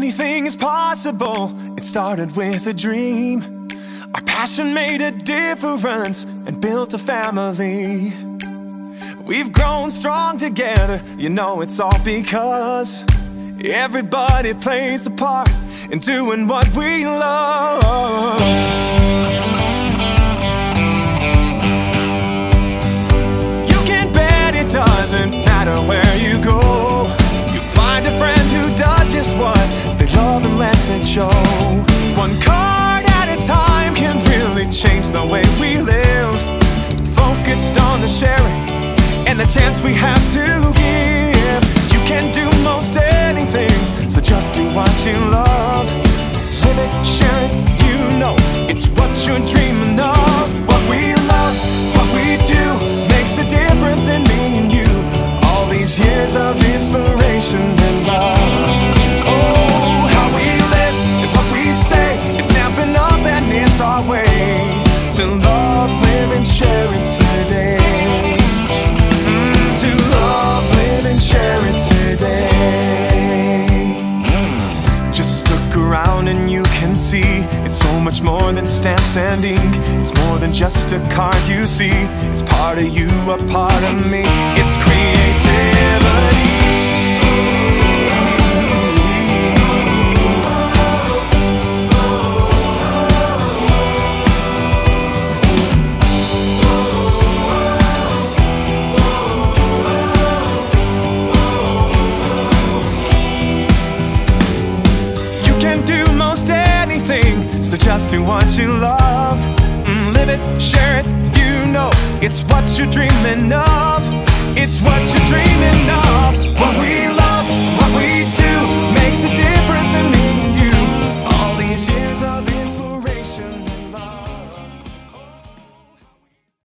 Anything is possible, it started with a dream. Our passion made a difference and built a family. We've grown strong together, you know it's all because everybody plays a part in doing what we love. You can bet it doesn't matter where you go, you find a friend who does just what they love and lets it show. One card at a time can really change the way we live. Focused on the sharing and the chance we have to give. You can do most anything, so just do what you love. Live it, share it, you know it's what you're dreaming of. What we love, what we do, makes a difference in me and you. All these years of inspiration and love. Oh, how we live and what we say, it's snapping up and it's our way to love, live and share it today. To love, live and share it today. Just look around and you can see it's so much more than stamps and ink. It's more than just a card you see. It's part of you, a part of me. It's creativity. So just do what you love, live it, share it, you know it's what you're dreaming of.